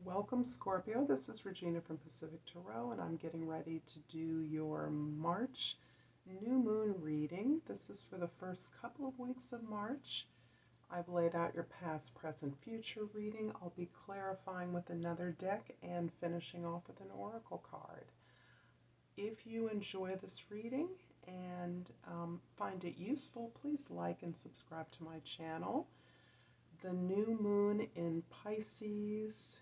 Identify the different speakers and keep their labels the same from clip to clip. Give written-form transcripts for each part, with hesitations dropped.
Speaker 1: Welcome, Scorpio. This is Regina from Pacific Tarot, and I'm getting ready to do your March new moon reading. This is for the first couple of weeks of March. I've laid out your past, present, future reading. I'll be clarifying with another deck and finishing off with an oracle card. If you enjoy this reading and find it useful, please like and subscribe to my channel. The new moon in Pisces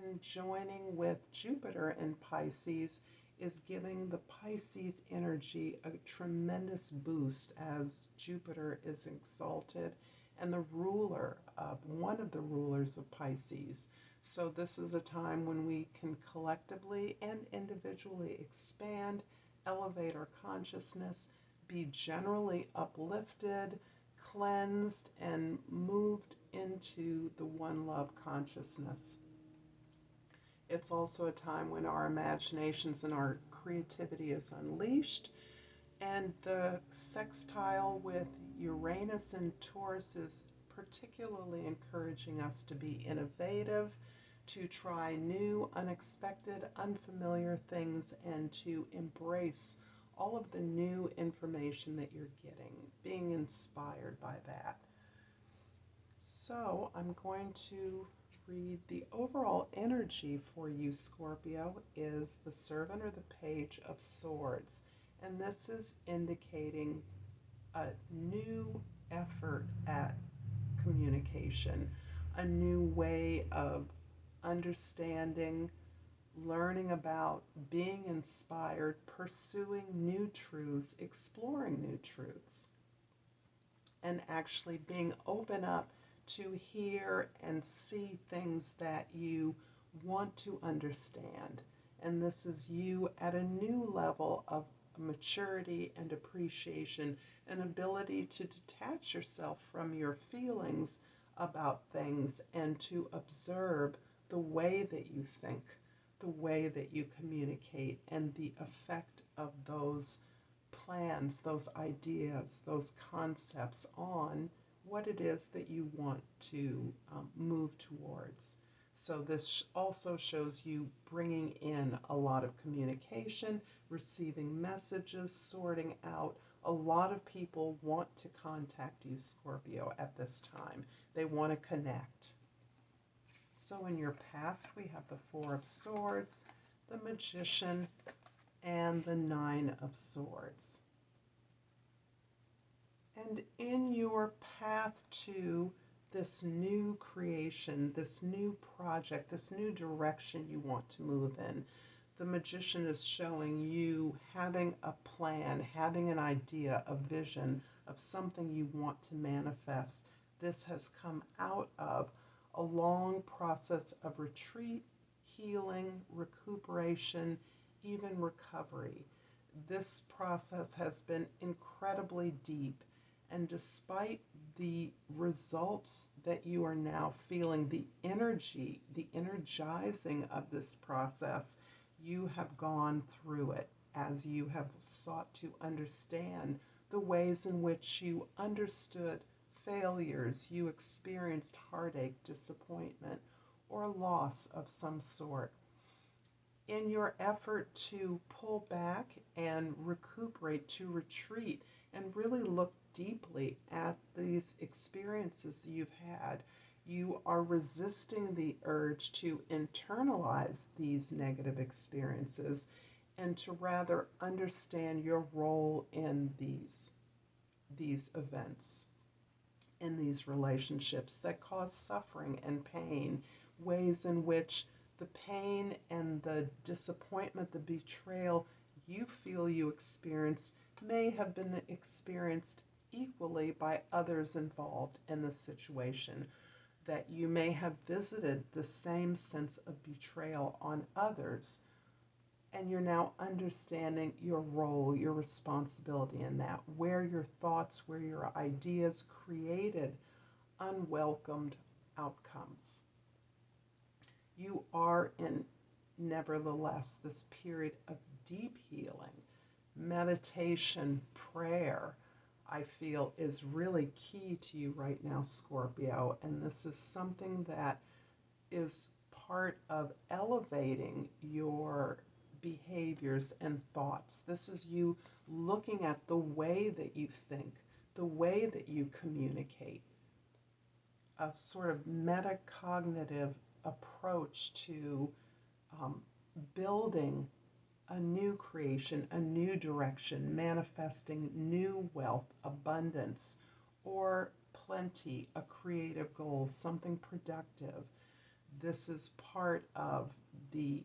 Speaker 1: conjoining with Jupiter in Pisces is giving the Pisces energy a tremendous boost as Jupiter is exalted and the ruler of one of the rulers of Pisces. So this is a time when we can collectively and individually expand, elevate our consciousness, be generally uplifted, cleansed, and moved into the one love consciousness. It's also a time when our imaginations and our creativity is unleashed, and the sextile with Uranus and Taurus is particularly encouraging us to be innovative, to try new, unexpected, unfamiliar things, and to embrace all of the new information that you're getting, being inspired by that. So I'm going to read the overall energy for you, Scorpio, is the Servant or the Page of Swords. And this is indicating a new effort at communication, a new way of understanding, learning about, being inspired, pursuing new truths, exploring new truths, and actually being open up to hear and see things that you want to understand. And this is you at a new level of maturity and appreciation, an ability to detach yourself from your feelings about things and to observe the way that you think, the way that you communicate, and the effect of those plans, those ideas, those concepts on what it is that you want to move towards. So this also shows you bringing in a lot of communication, receiving messages, sorting out. A lot of people want to contact you, Scorpio, at this time. They want to connect. So in your past, we have the Four of Swords, the Magician, and the Nine of Swords. And in your path to this new creation, this new project, this new direction you want to move in, the Magician is showing you having a plan, having an idea, a vision of something you want to manifest. This has come out of a long process of retreat, healing, recuperation, even recovery. This process has been incredibly deep. And despite the results that you are now feeling, the energy, the energizing of this process, you have gone through it as you have sought to understand the ways in which you understood failures, you experienced heartache, disappointment, or loss of some sort. In your effort to pull back and recuperate, to retreat, and really look deeply at these experiences that you've had, you are resisting the urge to internalize these negative experiences and to rather understand your role in these events, in these relationships that cause suffering and pain, ways in which the pain and the disappointment, the betrayal you feel you experienced may have been experienced equally by others involved in the situation, that you may have visited the same sense of betrayal on others, and you're now understanding your role, your responsibility in that, where your thoughts, where your ideas created unwelcomed outcomes. You are in, nevertheless, this period of deep healing. Meditation, prayer, I feel, is really key to you right now, Scorpio. And this is something that is part of elevating your behaviors and thoughts. This is you looking at the way that you think, the way that you communicate, a sort of metacognitive approach to building a new creation, a new direction, manifesting new wealth, abundance, or plenty, a creative goal, something productive. This is part of the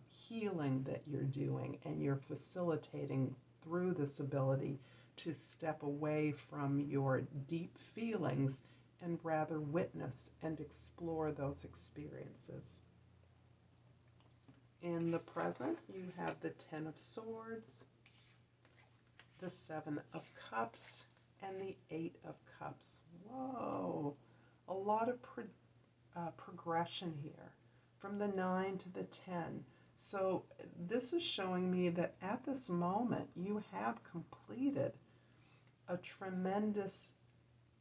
Speaker 1: healing that you're doing, and you're facilitating through this ability to step away from your deep feelings and rather witness and explore those experiences. In the present, you have the Ten of Swords, the Seven of Cups, and the Eight of Cups. Whoa, a lot of progression here from the 9 to the 10. So this is showing me that at this moment you have completed a tremendous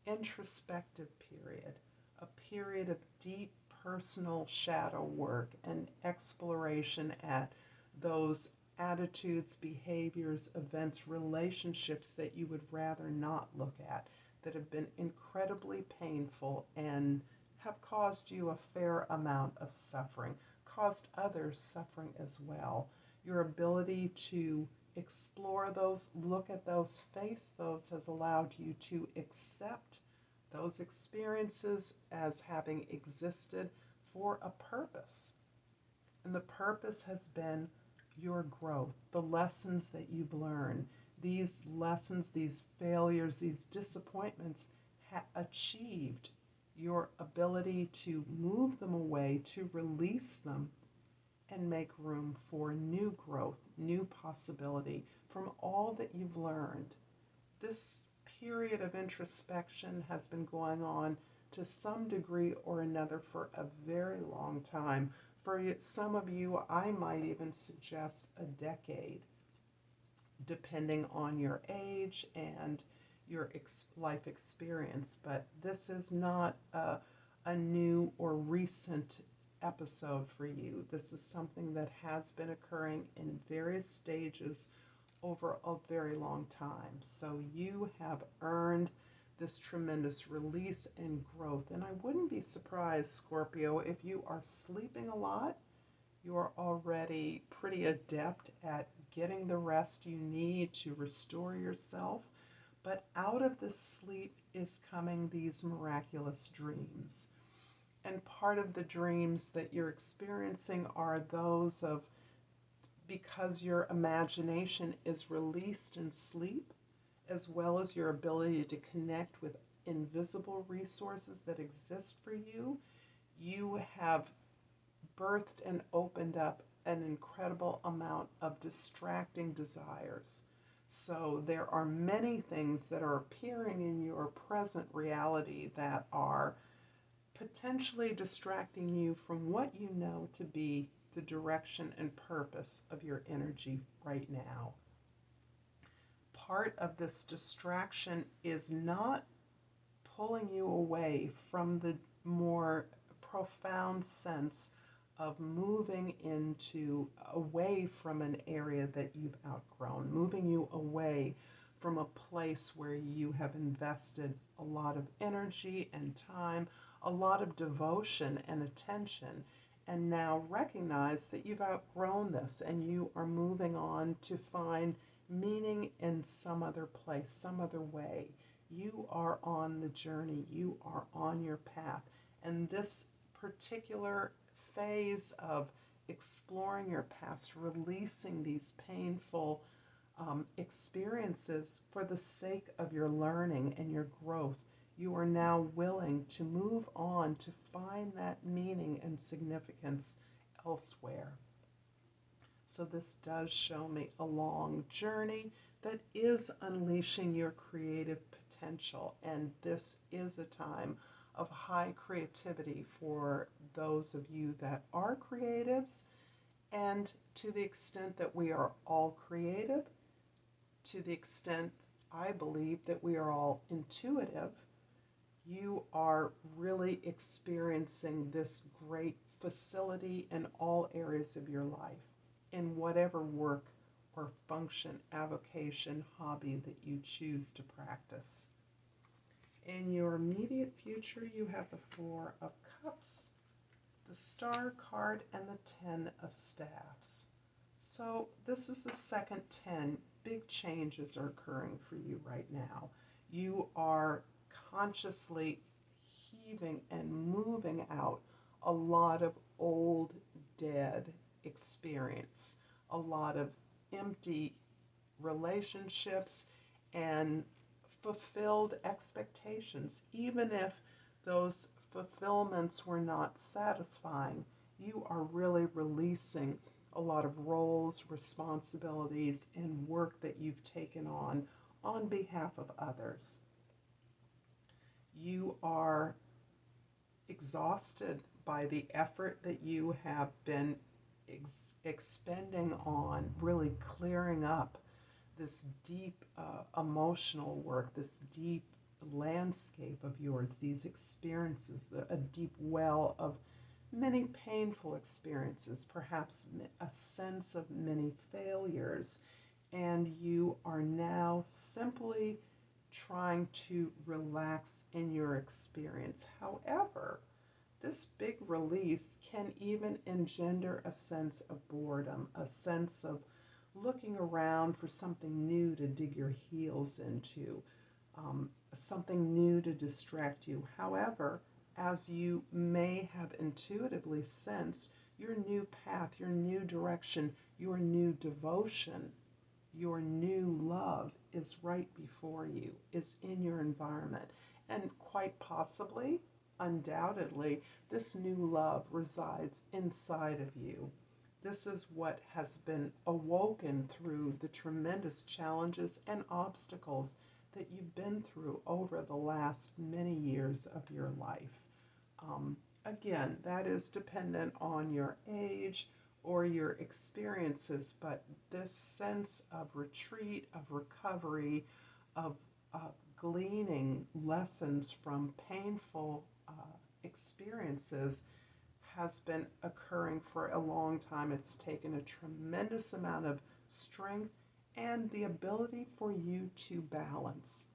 Speaker 1: introspective period, a period of deep personal shadow work and exploration at those attitudes, behaviors, events, relationships that you would rather not look at, that have been incredibly painful and have caused you a fair amount of suffering, caused others suffering as well. Your ability to explore those, look at those, face those has allowed you to accept those experiences as having existed for a purpose. And the purpose has been your growth, the lessons that you've learned. These lessons, these failures, these disappointments achieved your ability to move them away, to release them, and make room for new growth, new possibility from all that you've learned. This period of introspection has been going on to some degree or another for a very long time. For some of you, I might even suggest a decade, depending on your age and your life experience. But this is not a new or recent episode for you. This is something that has been occurring in various stages over a very long time. So you have earned this tremendous release and growth. And I wouldn't be surprised, Scorpio, if you are sleeping a lot, you are already pretty adept at getting the rest you need to restore yourself. But out of this sleep is coming these miraculous dreams. And part of the dreams that you're experiencing are those of, because your imagination is released in sleep, as well as your ability to connect with invisible resources that exist for you, you have birthed and opened up an incredible amount of distracting desires. So there are many things that are appearing in your present reality that are potentially distracting you from what you know to be the direction and purpose of your energy right now. Part of this distraction is not pulling you away from the more profound sense of moving away from an area that you've outgrown, moving you away from a place where you have invested a lot of energy and time, a lot of devotion and attention, and now recognize that you've outgrown this and you are moving on to find meaning in some other place, some other way. You are on the journey, you are on your path, and this particular phase of exploring your past, releasing these painful experiences for the sake of your learning and your growth, you are now willing to move on to find that meaning and significance elsewhere. So this does show me a long journey that is unleashing your creative potential, and this is a time of high creativity for those of you that are creatives. And to the extent that we are all creative, to the extent I believe that we are all intuitive, you are really experiencing this great facility in all areas of your life, in whatever work or function, avocation, hobby that you choose to practice. In your immediate future, you have the Four of Cups, the Star card, and the Ten of Staffs. So this is the second 10. Big changes are occurring for you right now. You are consciously heaving and moving out a lot of old, dead experience, a lot of empty relationships and fulfilled expectations. Even if those fulfillments were not satisfying, you are really releasing a lot of roles, responsibilities, and work that you've taken on behalf of others. You are exhausted by the effort that you have been expending on really clearing up this deep emotional work, this deep landscape of yours, these experiences, a deep well of many painful experiences, perhaps a sense of many failures, and you are now simply trying to relax in your experience. However, this big release can even engender a sense of boredom, a sense of looking around for something new to dig your heels into, something new to distract you. However, as you may have intuitively sensed, your new path, your new direction, your new devotion, your new love is right before you, is in your environment. And quite possibly, undoubtedly, this new love resides inside of you. This is what has been awoken through the tremendous challenges and obstacles that you've been through over the last many years of your life. Again, that is dependent on your age or your experiences, but this sense of retreat, of recovery, of gleaning lessons from painful experiences has been occurring for a long time. It's taken a tremendous amount of strength and the ability for you to balance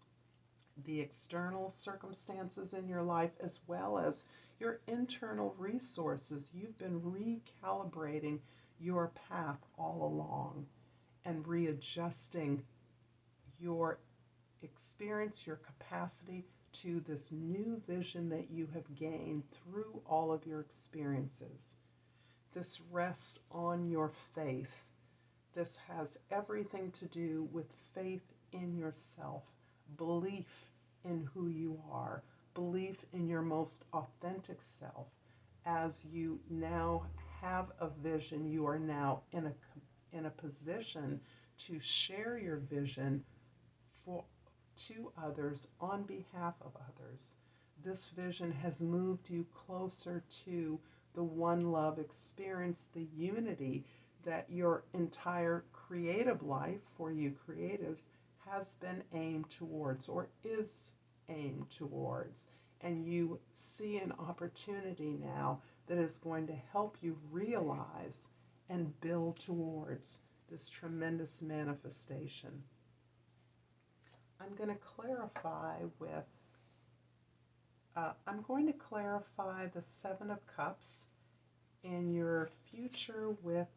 Speaker 1: the external circumstances in your life as well as your internal resources. You've been recalibrating your path all along and readjusting your experience, your capacity to this new vision that you have gained through all of your experiences. This rests on your faith. This has everything to do with faith in yourself, belief in who you are, belief in your most authentic self. As you now have a vision, you are now in a position to share your vision to others on behalf of others. This vision has moved you closer to the one love experience, the unity that your entire creative life for you creatives has been aimed towards or is aimed towards. And you see an opportunity now that is going to help you realize and build towards this tremendous manifestation. I'm going to clarify the Seven of Cups in your future with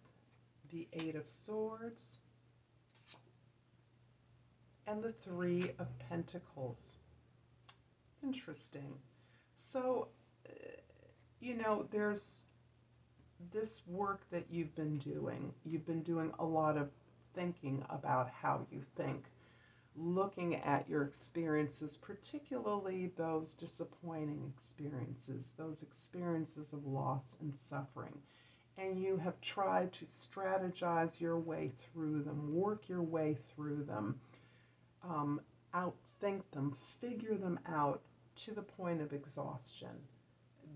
Speaker 1: the Eight of Swords and the Three of Pentacles. Interesting. So, there's this work that you've been doing. You've been doing a lot of thinking about how you think, looking at your experiences, particularly those disappointing experiences, those experiences of loss and suffering. And you have tried to strategize your way through them, work your way through them, outthink them, figure them out to the point of exhaustion.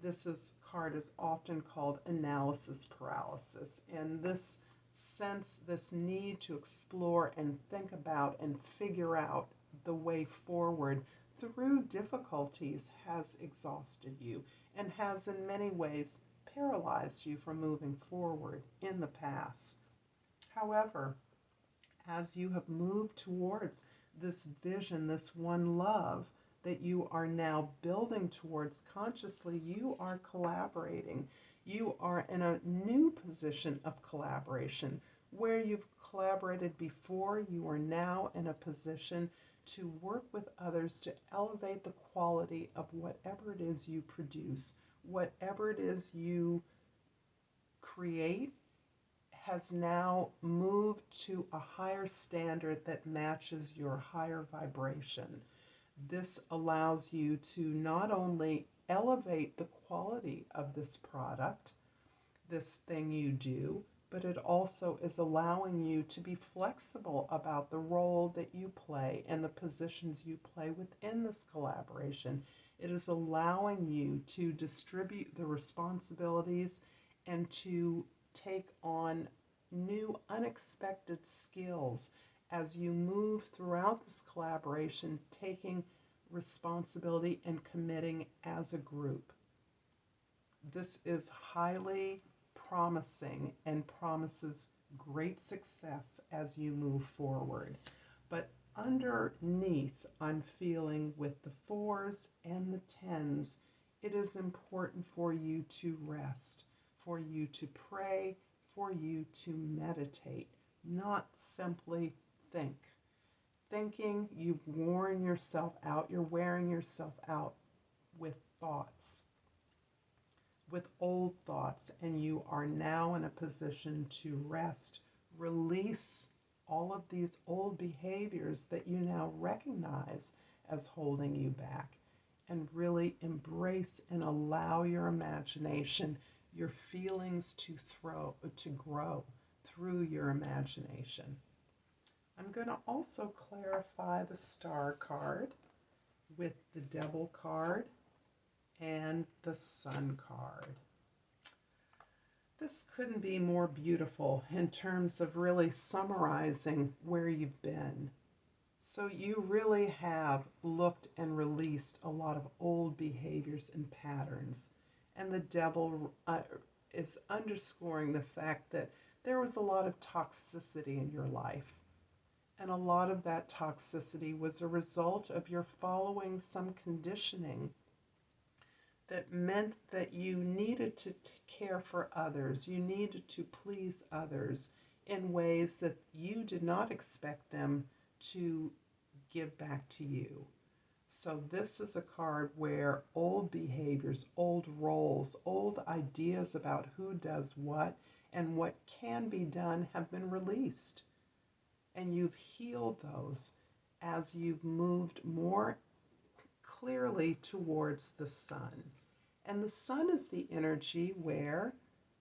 Speaker 1: This card is often called analysis paralysis. And this sense, this need to explore and think about and figure out the way forward through difficulties has exhausted you and has in many ways paralyzed you from moving forward in the past. However, as you have moved towards this vision, this one love that you are now building towards consciously, you are collaborating. You are in a new position of collaboration. Where you've collaborated before, you are now in a position to work with others to elevate the quality of whatever it is you produce, whatever it is you create has now moved to a higher standard that matches your higher vibration. This allows you to not only elevate the quality of this product, this thing you do, but it also is allowing you to be flexible about the role that you play and the positions you play within this collaboration. It is allowing you to distribute the responsibilities and to take on new unexpected skills as you move throughout this collaboration, taking responsibility and committing as a group. This is highly promising and promises great success as you move forward. But underneath, I'm feeling with the 4s and the 10s, it is important for you to rest, for you to pray, for you to meditate, not simply think. Thinking, you've worn yourself out, you're wearing yourself out with thoughts, with old thoughts, and you are now in a position to rest, release all of these old behaviors that you now recognize as holding you back, and really embrace and allow your imagination, your feelings to grow through your imagination. I'm going to also clarify the Star card with the Devil card and the Sun card. This couldn't be more beautiful in terms of really summarizing where you've been. So you really have looked and released a lot of old behaviors and patterns. And the Devil is underscoring the fact that there was a lot of toxicity in your life. And a lot of that toxicity was a result of your following some conditioning that meant that you needed to care for others. You needed to please others in ways that you did not expect them to give back to you. So this is a card where old behaviors, old roles, old ideas about who does what and what can be done have been released. And you've healed those as you've moved more clearly towards the Sun. And the Sun is the energy where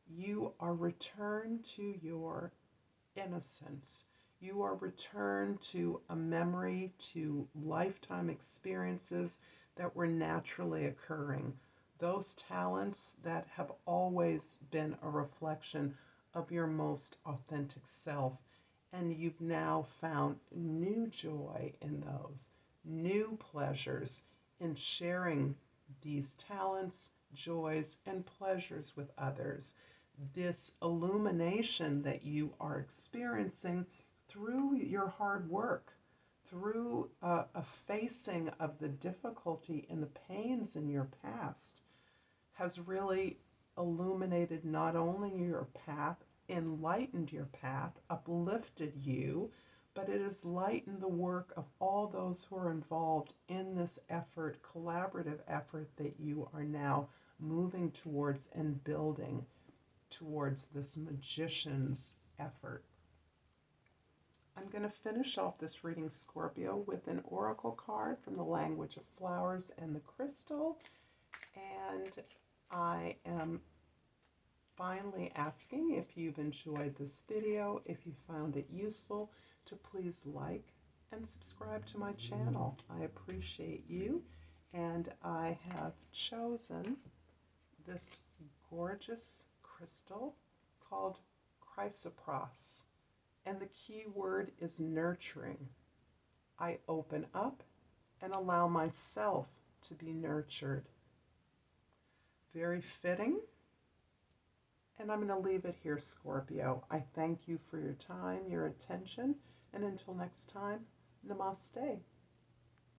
Speaker 1: you are returned to your innocence. You are returned to a memory, to lifetime experiences that were naturally occurring. Those talents that have always been a reflection of your most authentic self. And you've now found new joy in those, new pleasures in sharing these talents, joys, and pleasures with others. This illumination that you are experiencing through your hard work, through a facing of the difficulty and the pains in your past, has really illuminated not only your path, enlightened your path, uplifted you, but it has lightened the work of all those who are involved in this effort, collaborative effort that you are now moving towards and building towards this magician's effort. I'm going to finish off this reading, Scorpio, with an oracle card from the language of flowers and the crystal. And I am finally asking, if you've enjoyed this video, if you found it useful, to please like and subscribe to my channel. I appreciate you. And I have chosen this gorgeous crystal called chrysoprase. And the key word is nurturing. I open up and allow myself to be nurtured. Very fitting And I'm going to leave it here, Scorpio. I thank you for your time, your attention, and until next time, namaste.